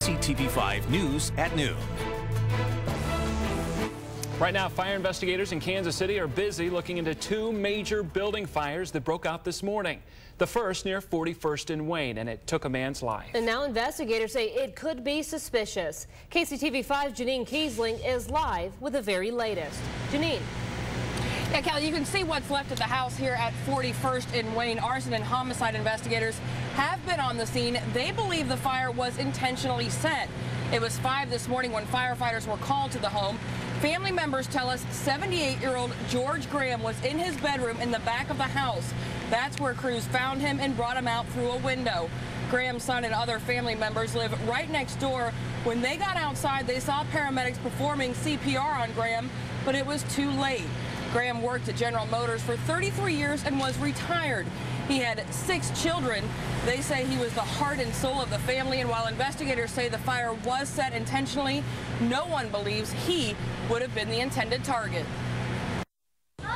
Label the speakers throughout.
Speaker 1: KCTV5 News at noon.
Speaker 2: Right now, fire investigators in Kansas City are busy looking into two major building fires that broke out this morning. The first near 41st and Wayne, and it took a man's life.
Speaker 3: And now investigators say it could be suspicious. KCTV5's Janine Kiesling is live with the very latest. Janine.
Speaker 4: Yeah, Kelly, you can see what's left of the house here at 41st and Wayne. Arson and homicide investigators have been on the scene. They believe the fire was intentionally set. It was 5 this morning when firefighters were called to the home. Family members tell us 78-year-old George Graham was in his bedroom in the back of the house. That's where crews found him and brought him out through a window. Graham's son and other family members live right next door. When they got outside, they saw paramedics performing CPR on Graham, but it was too late. Graham worked at General Motors for 33 years and was retired. He had 6 children. They say he was the heart and soul of the family, and while investigators say the fire was set intentionally, no one believes he would have been the intended target.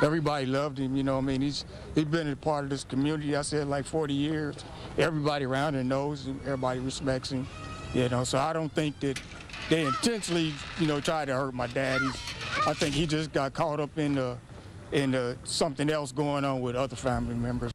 Speaker 5: Everybody loved him, you know what I mean? He's been a part of this community, I said, like 40 years. Everybody around him knows him, everybody respects him, you know, so I don't think that they intentionally, you know, tried to hurt my dad. I think he just got caught up in something else going on with other family members.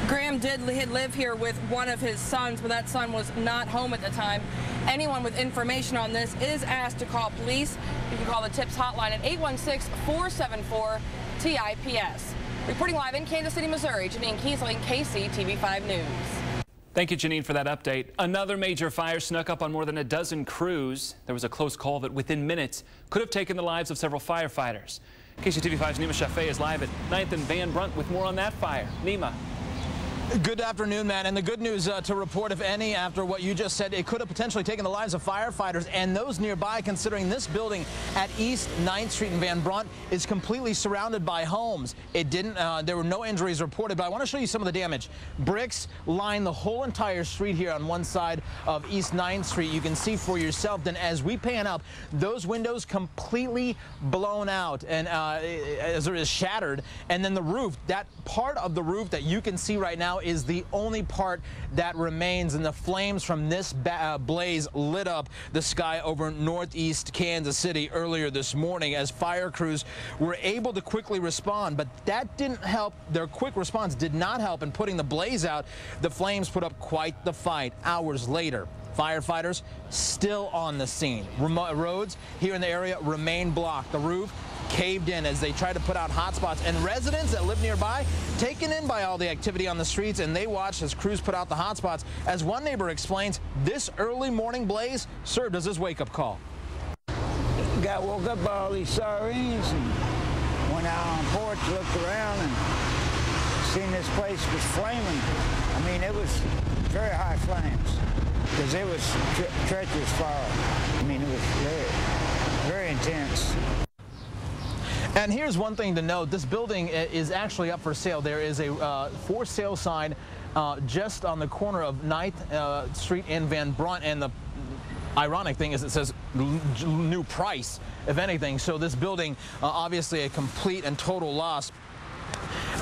Speaker 4: Graham did live here with one of his sons, but that son was not home at the time. Anyone with information on this is asked to call police. You can call the TIPS hotline at 816-474-TIPS. Reporting live in Kansas City, Missouri, Janine Kiesling, KCTV5 News.
Speaker 2: Thank you, Janine, for that update. Another major fire snuck up on more than a dozen crews. There was a close call that within minutes could have taken the lives of several firefighters. KCTV5's Nima Shafee is live at 9th and Van Brunt with more on that fire. Nima.
Speaker 6: Good afternoon, man. And the good news to report, if any, after what you just said, it could have potentially taken the lives of firefighters and those nearby, considering this building at East 9th Street in Van Brunt is completely surrounded by homes. It didn't, there were no injuries reported, but I want to show you some of the damage. Bricks line the whole entire street here on one side of East 9th Street. You can see for yourself. Then as we pan up, those windows completely blown out and as it is shattered. And then the roof, that part of the roof that you can see right now is the only part that remains, and the flames from this blaze lit up the sky over northeast Kansas City earlier this morning as fire crews were able to quickly respond, but that didn't help. Their quick response did not help in putting the blaze out. The flames put up quite the fight. Hours later, firefighters still on the scene. Roads here in the area remain blocked. The roof caved in as they tried to put out hot spots, and residents that live nearby taken in by all the activity on the streets, and they watched as crews put out the hot spots. As one neighbor explains, this early morning blaze served as his wake-up call.
Speaker 7: Got woke up by all these sirens and went out on the porch, looked around, and seen this place was flaming. I mean, it was very high flames because it was treacherous fire. I mean, it was very intense.
Speaker 6: And here's one thing to note. This building is actually up for sale. There is a for sale sign just on the corner of 9th Street in Van Brunt, and the ironic thing is it says new price, if anything. So this building, obviously a complete and total loss.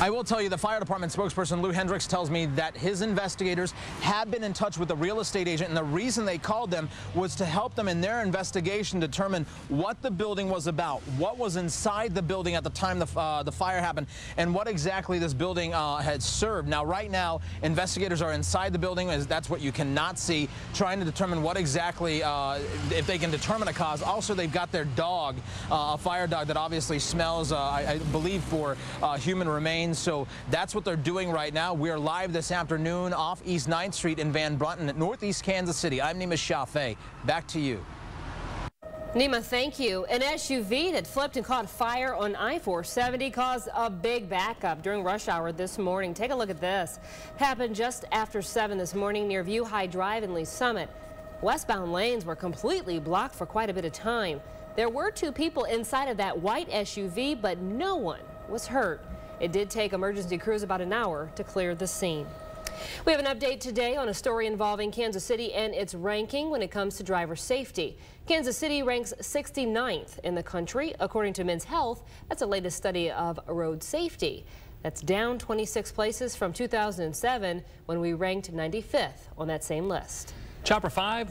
Speaker 6: I will tell you, the fire department spokesperson Lou Hendricks tells me that his investigators have been in touch with the real estate agent, and the reason they called them was to help them in their investigation determine what the building was about, what was inside the building at the time the fire happened, and what exactly this building had served. Now, right now, investigators are inside the building, as that's what you cannot see, trying to determine what exactly, if they can determine a cause. Also, they've got their dog, a fire dog that obviously smells, I believe, for human remains. So that's what they're doing right now. We are live this afternoon off East 9th Street in Van Brunt in northeast Kansas City. I'm Nima Shafee. Back to you.
Speaker 3: Nima, thank you. An SUV that flipped and caught fire on I-470 caused a big backup during rush hour this morning. Take a look at this. Happened just after 7 this morning near View High Drive in Lee Summit. Westbound lanes were completely blocked for quite a bit of time. There were 2 people inside of that white SUV, but no one was hurt. It did take emergency crews about an hour to clear the scene. We have an update today on a story involving Kansas City and its ranking when it comes to driver safety. Kansas City ranks 69th in the country, according to Men's Health. That's the latest study of road safety. That's down 26 places from 2007 when we ranked 95th on that same list.
Speaker 2: Chopper 5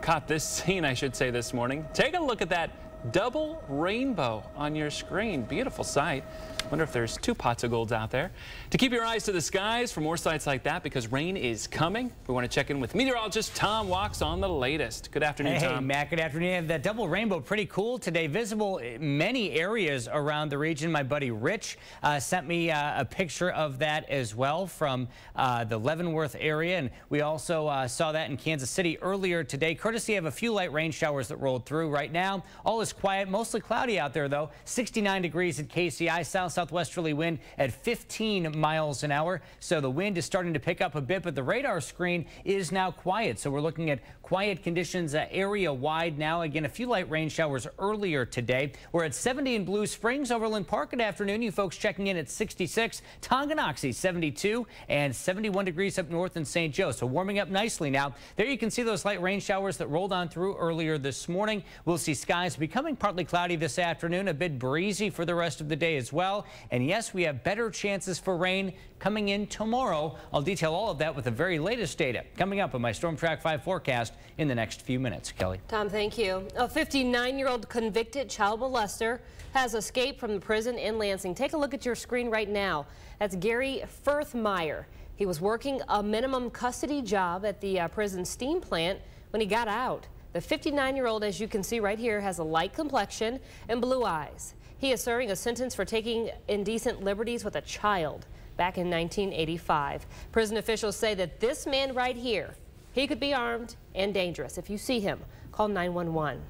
Speaker 2: caught this scene, I should say, this morning. Take a look at that double rainbow on your screen. Beautiful sight. Wonder if there's 2 pots of gold out there. To keep your eyes to the skies for more sights like that, because rain is coming, we want to check in with meteorologist Tom Walks on the latest. Good afternoon, Tom.
Speaker 8: Hey, Matt, good afternoon. That double rainbow, pretty cool today. Visible in many areas around the region. My buddy Rich sent me a picture of that as well from the Leavenworth area. And we also saw that in Kansas City earlier today, courtesy of a few light rain showers that rolled through. Right now, all is quiet, mostly cloudy out there, though. 69 degrees at KCI, southwesterly wind at 15 miles an hour. So the wind is starting to pick up a bit, but the radar screen is now quiet. So we're looking at quiet conditions area wide now. Again, a few light rain showers earlier today. We're at 70 in Blue Springs, Overland Park. Good afternoon. You folks checking in at 66. Tonganoxie 72 and 71 degrees up north in St. Joe. So warming up nicely now. There you can see those light rain showers that rolled on through earlier this morning. We'll see skies becoming partly cloudy this afternoon, a bit breezy for the rest of the day as well. And yes, we have better chances for rain coming in tomorrow. I'll detail all of that with the very latest data coming up on my Storm Track 5 forecast in the next few minutes. Kelly.
Speaker 3: Tom, thank you. A 59-year-old convicted child molester has escaped from the prison in Lansing. Take a look at your screen right now. That's Gary Firthmeyer. He was working a minimum custody job at the prison steam plant when he got out. The 59-year-old, as you can see right here, has a light complexion and blue eyes. He is serving a sentence for taking indecent liberties with a child back in 1985. Prison officials say that this man right here, he could be armed and dangerous. If you see him, call 911.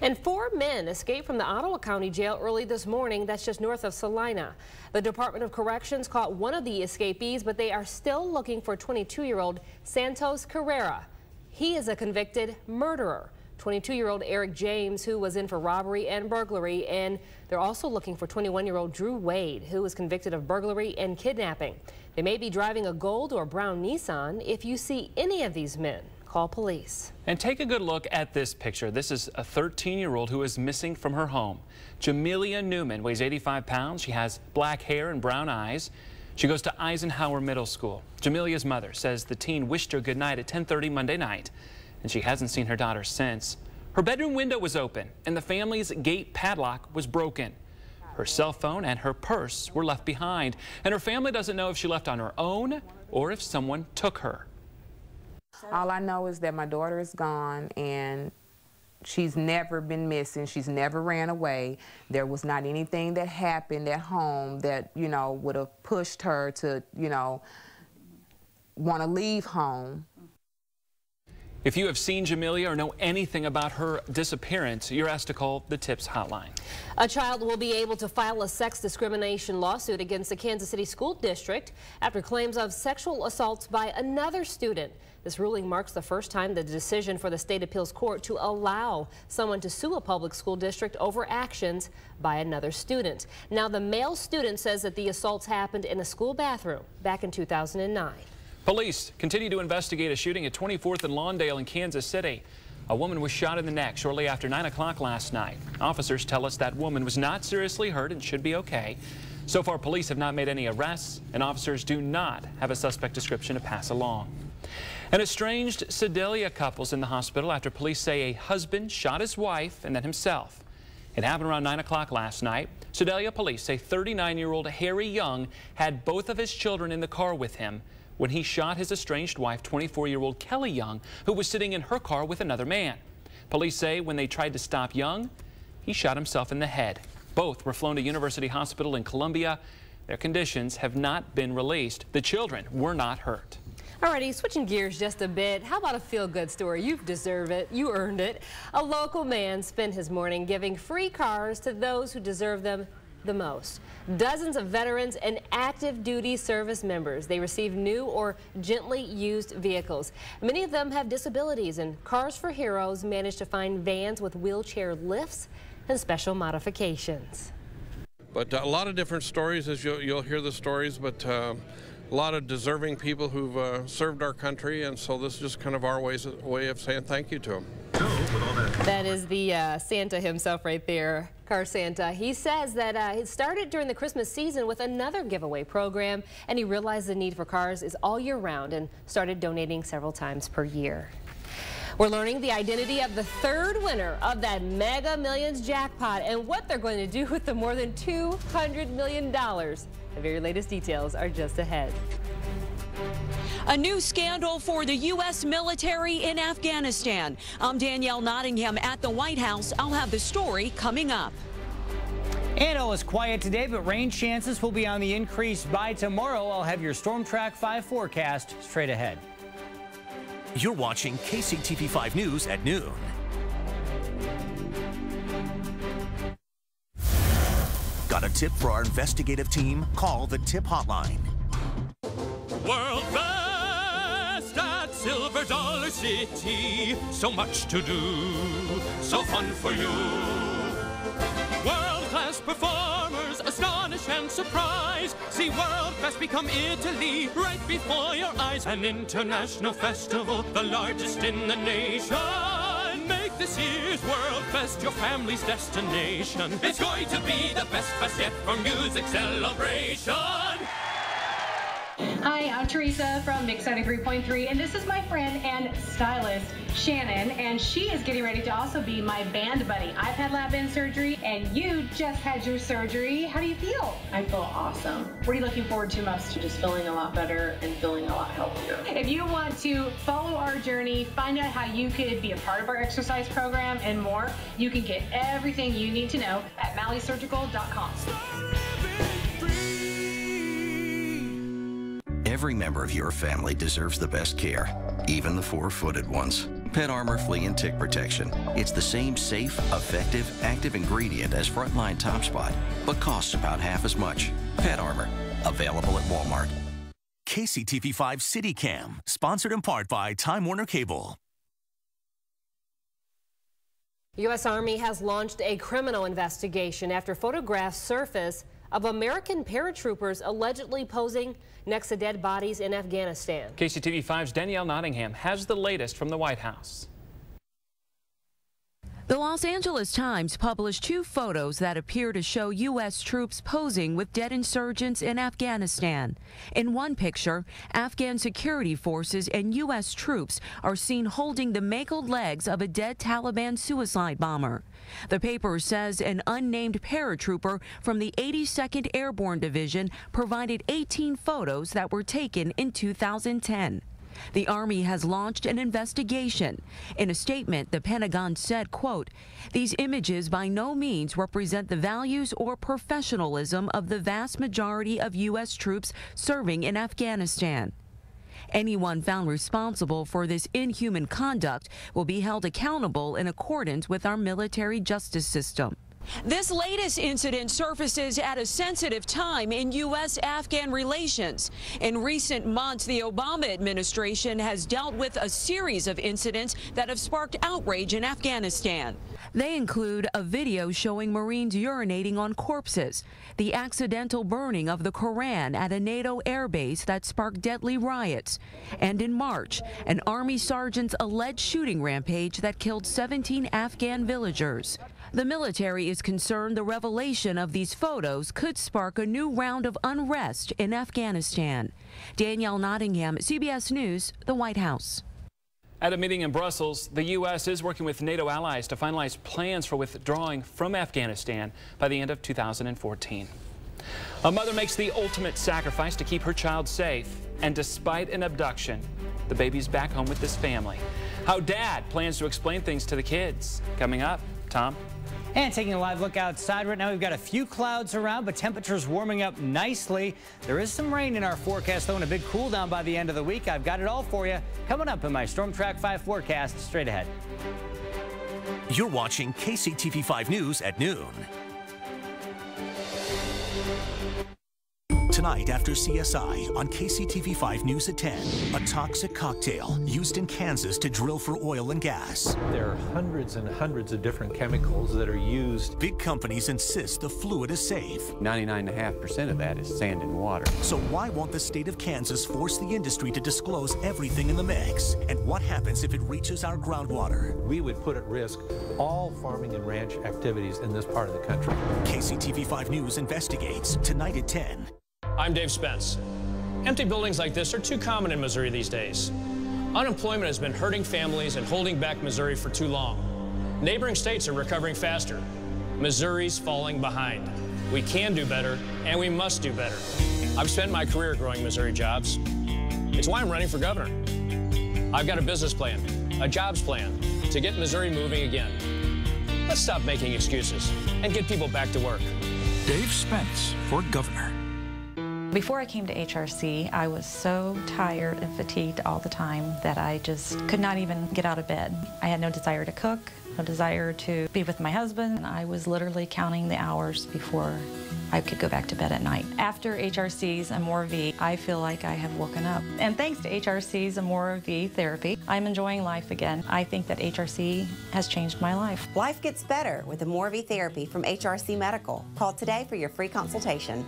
Speaker 3: And 4 men escaped from the Ottawa County Jail early this morning. That's just north of Salina. The Department of Corrections caught one of the escapees, but they are still looking for 22-year-old Santos Carrera. He is a convicted murderer. 22-year-old Eric James, who was in for robbery and burglary, and they're also looking for 21-year-old Drew Wade, who was convicted of burglary and kidnapping. They may be driving a gold or brown Nissan. If you see any of these men, call police.
Speaker 2: And take a good look at this picture. This is a 13-year-old who is missing from her home. Jamelia Newman weighs 85 pounds. She has black hair and brown eyes. She goes to Eisenhower Middle School. Jamelia's mother says the teen wished her goodnight at 10:30 Monday night, and she hasn't seen her daughter since. Her bedroom window was open, and the family's gate padlock was broken. Her cell phone and her purse were left behind, and her family doesn't know if she left on her own or if someone took her.
Speaker 9: All I know is that my daughter is gone, and she's never been missing. She's never ran away. There was not anything that happened at home that, you know, would have pushed her to, you know, want to leave home.
Speaker 2: If you have seen Jamelia or know anything about her disappearance, you're asked to call the TIPS hotline.
Speaker 3: A child will be able to file a sex discrimination lawsuit against the Kansas City School District after claims of sexual assaults by another student. This ruling marks the first time the decision for the state appeals court to allow someone to sue a public school district over actions by another student. Now, the male student says that the assaults happened in a school bathroom back in 2009.
Speaker 2: Police continue to investigate a shooting at 24th and Lawndale in Kansas City. A woman was shot in the neck shortly after 9 o'clock last night. Officers tell us that woman was not seriously hurt and should be okay. So far, police have not made any arrests, and officers do not have a suspect description to pass along. An estranged Sedalia couple's in the hospital after police say a husband shot his wife and then himself. It happened around 9 o'clock last night. Sedalia police say 39-year-old Harry Young had both of his children in the car with him when he shot his estranged wife, 24-year-old Kelly Young, who was sitting in her car with another man. Police say when they tried to stop Young, he shot himself in the head. Both were flown to University Hospital in Columbia. Their conditions have not been released. The children were not hurt.
Speaker 3: Alrighty, switching gears just a bit. How about a feel-good story? You deserve it. You earned it. A local man spent his morning giving free cars to those who deserve them the most. Dozens of veterans and active duty service members. They receive new or gently used vehicles. Many of them have disabilities, and Cars for Heroes managed to find vans with wheelchair lifts and special modifications.
Speaker 10: But a lot of different stories, as you'll hear the stories, but a lot of deserving people who've served our country, and so this is just kind of our way of saying thank you to them.
Speaker 3: That is the Santa himself right there, Car Santa. He says that it started during the Christmas season with another giveaway program, and he realized the need for cars is all year round and started donating several times per year. We're learning the identity of the third winner of that Mega Millions jackpot and what they're going to do with the more than $200 million. The very latest details are just ahead.
Speaker 11: A new scandal for the U.S. military in Afghanistan. I'm Danielle Nottingham at the White House. I'll have the story coming up.
Speaker 8: And it was quiet today, but rain chances will be on the increase by tomorrow. I'll have your Storm Track 5 forecast straight ahead.
Speaker 1: You're watching KCTV5 News at noon. Got a tip for our investigative team? Call the tip hotline.
Speaker 12: World Best at Silver Dollar City. So much to do, so fun for you. World-class performers astonish and surprise. See World Fest become Italy right before your eyes. An international festival, the largest in the nation. Make this year's World Fest your family's destination. It's going to be the best fest yet for music celebration.
Speaker 13: Hi, I'm Teresa from Mix 93.3, and this is my friend and stylist, Shannon, and she is getting ready to also be my band buddy. I've had lab-in surgery, and you just had your surgery. How do you feel? I feel awesome. What are you looking forward to most? To just feeling a lot better and feeling a lot healthier. If you want to follow our journey, find out how you could be a part of our exercise program and more, you can get everything you need to know at malleysurgical.com.
Speaker 14: Every member of your family deserves the best care, even the four-footed ones. Pet Armor Flea and Tick Protection. It's the same safe, effective, active ingredient as Frontline Top Spot, but costs about half as much. Pet Armor, available at Walmart.
Speaker 1: KCTV5 City Cam, sponsored in part by Time Warner Cable.
Speaker 3: U.S. Army has launched a criminal investigation after photographs surface of American paratroopers allegedly posing next to dead bodies in Afghanistan.
Speaker 2: KCTV5's Danielle Nottingham has the latest from the White House.
Speaker 11: The Los Angeles Times published 2 photos that appear to show U.S. troops posing with dead insurgents in Afghanistan. In one picture, Afghan security forces and U.S. troops are seen holding the mangled legs of a dead Taliban suicide bomber. The paper says an unnamed paratrooper from the 82nd Airborne Division provided 18 photos that were taken in 2010. The Army has launched an investigation. In a statement, the Pentagon said, quote, "These images by no means represent the values or professionalism of the vast majority of U.S. troops serving in Afghanistan. Anyone found responsible for this inhuman conduct will be held accountable in accordance with our military justice system." This latest incident surfaces at a sensitive time in U.S.-Afghan relations. In recent months, the Obama administration has dealt with a series of incidents that have sparked outrage in Afghanistan. They include a video showing Marines urinating on corpses, the accidental burning of the Koran at a NATO airbase that sparked deadly riots, and in March, an Army sergeant's alleged shooting rampage that killed 17 Afghan villagers. The military is concerned the revelation of these photos could spark a new round of unrest in Afghanistan. Danielle Nottingham, CBS News, the White House.
Speaker 2: At a meeting in Brussels, the U.S. is working with NATO allies to finalize plans for withdrawing from Afghanistan by the end of 2014. A mother makes the ultimate sacrifice to keep her child safe, and despite an abduction, the baby's back home with this family. How Dad plans to explain things to the kids. Coming up, Tom.
Speaker 8: And taking a live look outside right now, we've got a few clouds around, but temperatures warming up nicely. There is some rain in our forecast, though, and a big cool down by the end of the week. I've got it all for you coming up in my Storm Track 5 forecast straight ahead.
Speaker 1: You're watching KCTV5 News at noon. Tonight after CSI on KCTV5 News at 10, a toxic cocktail used in Kansas to drill for oil and gas.
Speaker 15: There are hundreds and hundreds of different chemicals that are used.
Speaker 1: Big companies insist the fluid is safe.
Speaker 16: 99.5% of that is sand and water.
Speaker 1: So why won't the state of Kansas force the industry to disclose everything in the mix? And what happens if it reaches our groundwater?
Speaker 15: We would put at risk all farming and ranch activities in this part of the country.
Speaker 1: KCTV5 News investigates tonight at 10.
Speaker 17: I'm Dave Spence. Empty buildings like this are too common in Missouri these days. Unemployment has been hurting families and holding back Missouri for too long. Neighboring states are recovering faster. Missouri's falling behind. We can do better, and we must do better. I've spent my career growing Missouri jobs. It's why I'm running for governor. I've got a business plan, a jobs plan, to get Missouri moving again. Let's stop making excuses and get people back to work.
Speaker 18: Dave Spence for governor.
Speaker 19: Before I came to HRC, I was so tired and fatigued all the time that I just could not even get out of bed. I had no desire to cook, no desire to be with my husband, and I was literally counting the hours before I could go back to bed at night. After HRC's Amora V, I feel like I have woken up. And thanks to HRC's Amora V therapy, I'm enjoying life again. I think that HRC has changed my life.
Speaker 20: Life gets better with Amora V therapy from HRC Medical. Call today for your free consultation.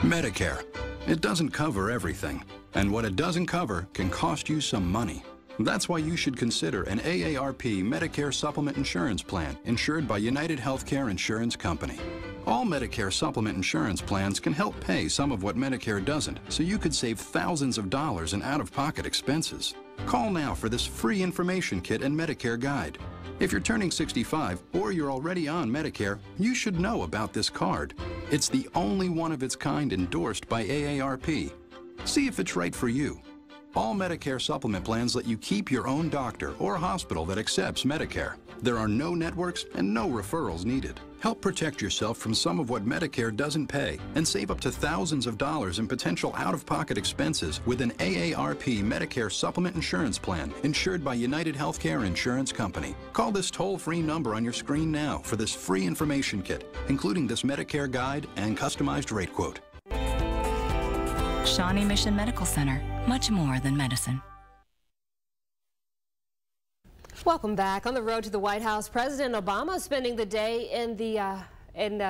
Speaker 21: Medicare. It doesn't cover everything, and what it doesn't cover can cost you some money. That's why you should consider an AARP Medicare Supplement Insurance Plan insured by United Healthcare Insurance Company. All Medicare supplement insurance plans can help pay some of what Medicare doesn't, so you could save thousands of dollars in out-of-pocket expenses. Call now for this free information kit and Medicare guide. If you're turning 65 or you're already on Medicare, you should know about this card. It's the only one of its kind endorsed by AARP. See if it's right for you. All Medicare supplement plans let you keep your own doctor or hospital that accepts Medicare. There are no networks and no referrals needed. Help protect yourself from some of what Medicare doesn't pay and save up to thousands of dollars in potential out-of-pocket expenses with an AARP Medicare Supplement Insurance Plan insured by United Healthcare Insurance Company. Call this toll-free number on your screen now for this free information kit, including this Medicare guide and customized rate quote.
Speaker 22: Shawnee Mission Medical Center, much more than medicine.
Speaker 3: Welcome back. On the road to the White House, President Obama is spending the day in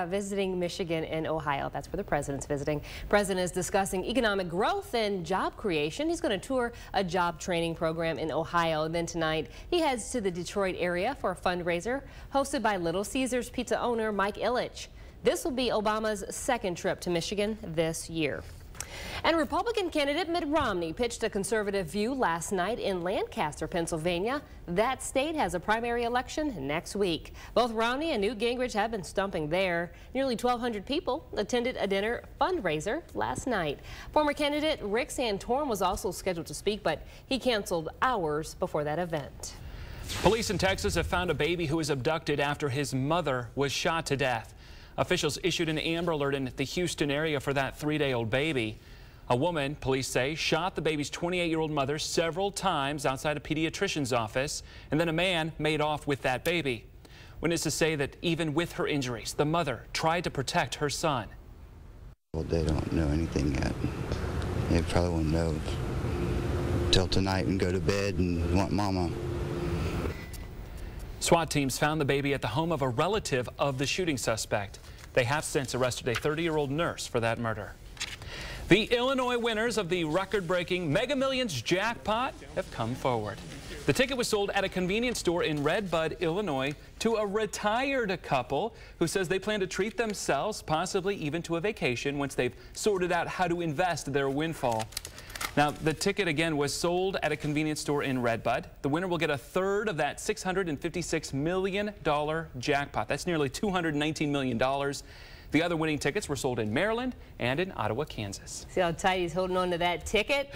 Speaker 3: visiting Michigan and Ohio. That's where the president's visiting. The president is discussing economic growth and job creation. He's going to tour a job training program in Ohio. And then tonight, he heads to the Detroit area for a fundraiser hosted by Little Caesars pizza owner Mike Ilitch. This will be Obama's second trip to Michigan this year. And Republican candidate Mitt Romney pitched a conservative view last night in Lancaster, Pennsylvania. That state has a primary election next week. Both Romney and Newt Gingrich have been stumping there. Nearly 1,200 people attended a dinner fundraiser last night. Former candidate Rick Santorum was also scheduled to speak, but he canceled hours before that event.
Speaker 2: Police in Texas have found a baby who was abducted after his mother was shot to death. Officials issued an Amber Alert in the Houston area for that 3-day-old baby. A woman, police say, shot the baby's 28-year-old mother several times outside a pediatrician's office, and then a man made off with that baby. Witnesses say that even with her injuries, the mother tried to protect her son.
Speaker 23: Well, they don't know anything yet. They probably won't know till tonight and go to bed and want mama.
Speaker 2: SWAT teams found the baby at the home of a relative of the shooting suspect. They have since arrested a 30-year-old nurse for that murder. The Illinois winners of the record-breaking Mega Millions jackpot have come forward. The ticket was sold at a convenience store in Red Bud, Illinois, to a retired couple who says they plan to treat themselves, possibly even to a vacation, once they've sorted out how to invest their windfall. Now, the ticket, again, was sold at a convenience store in Red Bud. The winner will get a third of that $656 million jackpot. That's nearly $219 million. The other winning tickets were sold in Maryland and in Ottawa, Kansas.
Speaker 3: See how tight he's holding on to that ticket?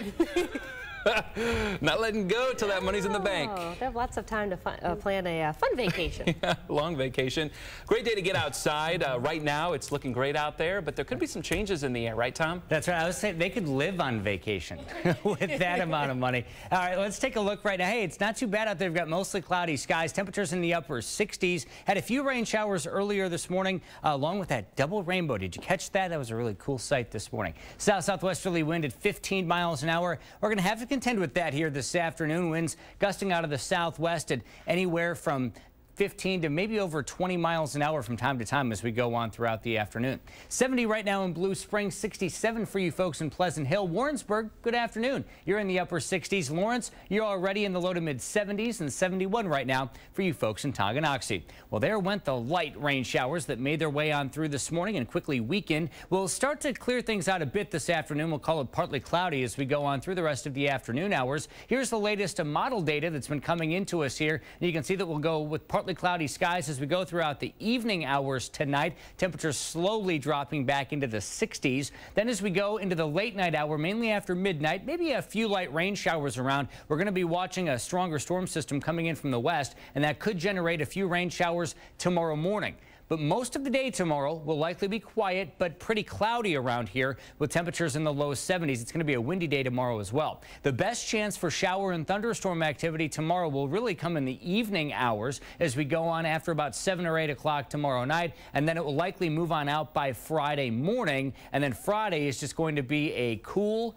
Speaker 2: Not letting go till that money's in the bank.
Speaker 3: They have lots of time to plan a fun vacation.
Speaker 2: Yeah, long vacation. Great day to get outside. Right now, it's looking great out there, but there could be some changes in the air, right, Tom?
Speaker 8: That's right. I was saying they could live on vacation with that amount of money. All right, let's take a look right now. Hey, it's not too bad out there. We've got mostly cloudy skies. Temperatures in the upper 60s. Had a few rain showers earlier this morning, along with that double rainbow. Did you catch that? That was a really cool sight this morning. South-southwesterly wind at 15 miles an hour. We're going to have to contend with that here this afternoon. Winds gusting out of the southwest at anywhere from 15 to maybe over 20 miles an hour from time to time as we go on throughout the afternoon. 70 right now in Blue Springs, 67 for you folks in Pleasant Hill. Warrensburg, good afternoon. You're in the upper 60s. Lawrence, you're already in the low to mid 70s, and 71 right now for you folks in Tonganoxie. Well, there went the light rain showers that made their way on through this morning and quickly weakened. We'll start to clear things out a bit this afternoon. We'll call it partly cloudy as we go on through the rest of the afternoon hours. Here's the latest model data that's been coming into us here. And you can see that we'll go with partly cloudy skies as we go throughout the evening hours tonight. Temperatures slowly dropping back into the 60s. Then as we go into the late night hour, mainly after midnight, maybe a few light rain showers around. We're going to be watching a stronger storm system coming in from the west, and that could generate a few rain showers tomorrow morning. But most of the day tomorrow will likely be quiet but pretty cloudy around here with temperatures in the low 70s. It's going to be a windy day tomorrow as well. The best chance for shower and thunderstorm activity tomorrow will really come in the evening hours as we go on after about 7 or 8 o'clock tomorrow night, and then it will likely move on out by Friday morning, and then Friday is just going to be a cool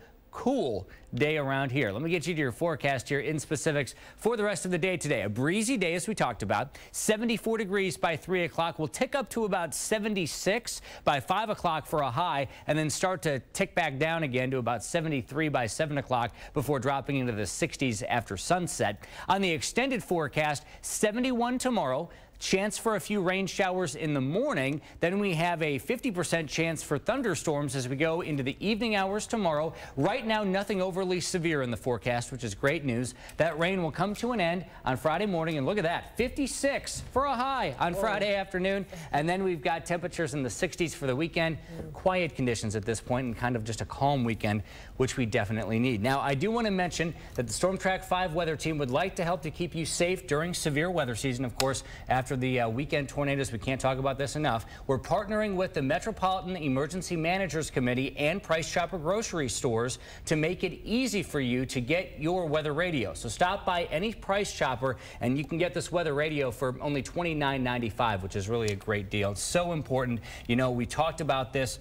Speaker 8: day around here. Let me get you to your forecast here in specifics for the rest of the day today. A breezy day, as we talked about. 74 degrees by 3 o'clock. We'll tick up to about 76 by 5 o'clock for a high, and then start to tick back down again to about 73 by 7 o'clock before dropping into the 60s after sunset. On the extended forecast, 71 tomorrow. Chance for a few rain showers in the morning. Then we have a 50% chance for thunderstorms as we go into the evening hours tomorrow. Right now, nothing overly severe in the forecast, which is great news. That rain will come to an end on Friday morning, and look at that, 56 for a high on Friday afternoon. And then we've got temperatures in the 60s for the weekend. Quiet conditions at this point and kind of just a calm weekend, which we definitely need. Now, I do want to mention that the Storm Track 5 weather team would like to help to keep you safe during severe weather season, of course, after the weekend tornadoes. We can't talk about this enough. We're partnering with the Metropolitan Emergency Managers Committee and Price Chopper grocery stores to make it easy for you to get your weather radio. So stop by any Price Chopper and you can get this weather radio for only $29.95, which is really a great deal. It's so important. You know, we talked about this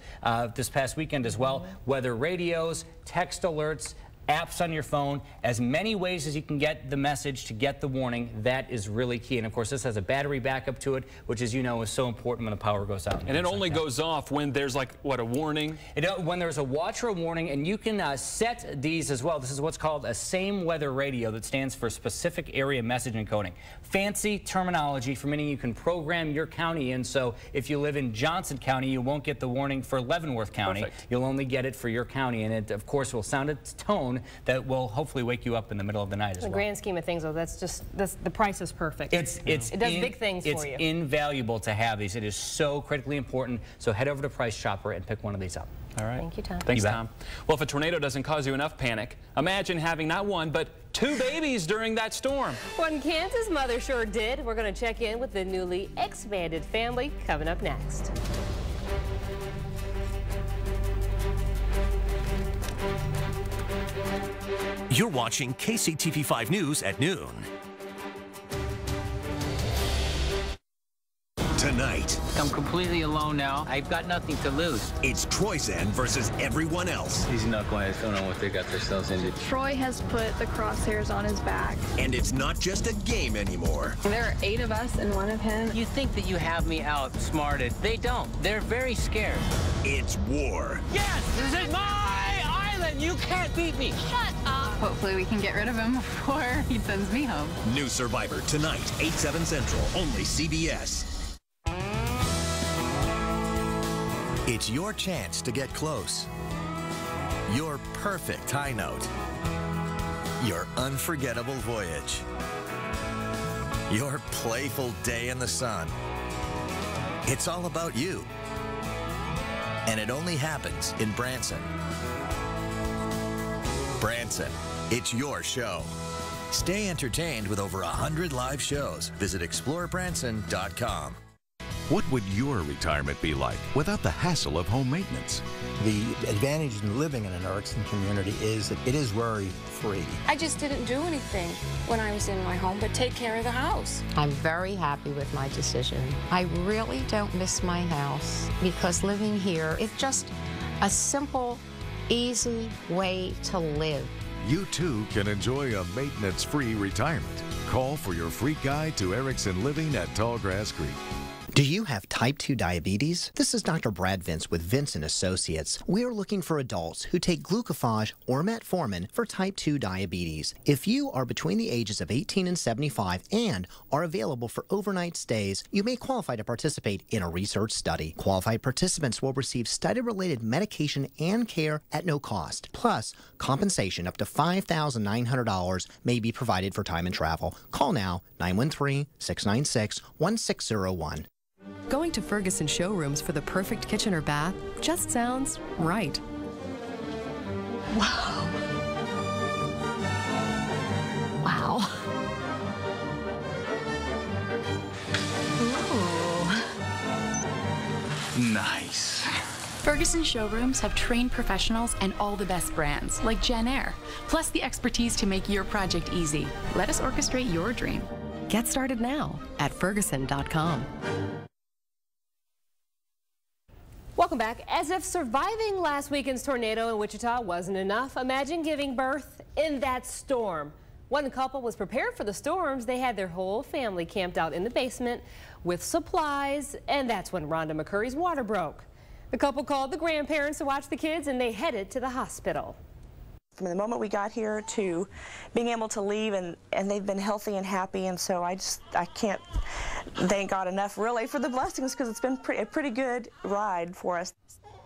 Speaker 8: this past weekend as well. Weather radios, text alerts, apps on your phone, as many ways as you can get the message to get the warning. That is really key. And of course, this has a battery backup to it, which, as you know, is so important when the power goes out.
Speaker 2: And it only goes off when there's like, what, a warning?
Speaker 8: When there's a watch or a warning, and you can set these as well. This is what's called a same weather radio that stands for specific area message encoding. Fancy terminology for meaning you can program your county in. So if you live in Johnson County, you won't get the warning for Leavenworth County.
Speaker 2: Perfect.
Speaker 8: You'll only get it for your county. And it, of course, will sound a tone that will hopefully wake you up in the middle of the night as well.
Speaker 3: In the grand scheme of things, though, that's just, the price is perfect.
Speaker 8: It does
Speaker 3: big things for you.
Speaker 8: It's invaluable to have these. It is so critically important. So head over to Price Chopper and pick one of these up.
Speaker 2: All right.
Speaker 3: Thank you, Tom.
Speaker 2: Thanks, Tom. Well, if a tornado doesn't cause you enough panic, imagine having not one, but 2 babies during that storm.
Speaker 3: One Kansas mother sure did. We're going to check in with the newly expanded family coming up next.
Speaker 1: You're watching KCTV5 News at noon. Tonight.
Speaker 4: I'm completely alone now. I've got nothing to lose.
Speaker 1: It's Troyzen versus everyone else.
Speaker 4: These knuckleheads don't know what they got themselves into.
Speaker 5: Troy has put the crosshairs on his back.
Speaker 1: And it's not just a game anymore.
Speaker 5: There are 8 of us and 1 of him.
Speaker 4: You think that you have me outsmarted. They don't. They're very scared.
Speaker 1: It's war.
Speaker 4: Yes! This is my island! You can't beat me!
Speaker 5: Shut up! Hopefully we can get rid of him before he sends me home.
Speaker 1: New Survivor tonight, 8/7 Central, only CBS. It's your chance to get close. Your perfect high note. Your unforgettable voyage. Your playful day in the sun. It's all about you. And it only happens in Branson. Branson, it's your show. Stay entertained with over 100 live shows. Visit explorebranson.com.
Speaker 7: What would your retirement be like without the hassle of home maintenance?
Speaker 24: The advantage in living in an Erickson community is that it is worry-free.
Speaker 25: I just didn't do anything when I was in my home but take care of the house.
Speaker 26: I'm very happy with my decision. I really don't miss my house because living here is just a simple, easy way to live.
Speaker 7: You too can enjoy a maintenance-free retirement. call for your free guide to Erickson Living at Tallgrass Creek.
Speaker 6: Do you have type 2 diabetes? This is Dr. Brad Vince with Vince & Associates. We are looking for adults who take glucophage or metformin for type 2 diabetes. If you are between the ages of 18 and 75 and are available for overnight stays, you may qualify to participate in a research study. Qualified participants will receive study-related medication and care at no cost. Plus, compensation up to $5,900 may be provided for time and travel. Call now, 913-696-1601.
Speaker 9: Going to Ferguson showrooms for the perfect kitchen or bath just sounds right.
Speaker 10: Wow. Wow. Ooh. Nice.
Speaker 22: Ferguson showrooms have trained professionals and all the best brands, like Jen Air, plus the expertise to make your project easy. Let us orchestrate your dream.
Speaker 9: Get started now at Ferguson.com.
Speaker 3: Welcome back. As if surviving last weekend's tornado in Wichita wasn't enough, imagine giving birth in that storm. One couple was prepared for the storms. They had their whole family camped out in the basement with supplies, and that's when Rhonda McCurry's water broke. The couple called the grandparents to watch the kids, and they headed to the hospital.
Speaker 12: From the moment we got here to being able to leave, and they've been healthy and happy, and so I can't thank God enough really for the blessings, because it's been a pretty good ride for us.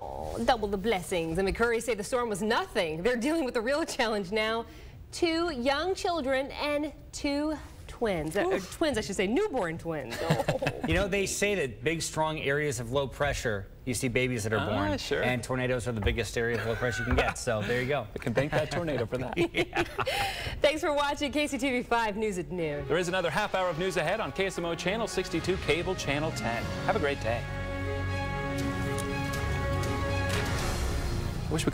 Speaker 3: Oh, double the blessings. And McCurry say the storm was nothing. They're dealing with a real challenge now. 2 young children and 2 twins. Twins, I should say, newborn twins. Oh.
Speaker 8: You know, they say that big, strong areas of low pressure, you see babies that are born,
Speaker 2: sure.
Speaker 8: and tornadoes are the biggest area of low pressure you can get. So there you go.
Speaker 2: We can thank that tornado for that.
Speaker 8: Yeah.
Speaker 3: Thanks for watching KCTV5 News at Noon.
Speaker 2: There is another half hour of news ahead on KSMO Channel 62, Cable Channel 10. Have a great day. Wish we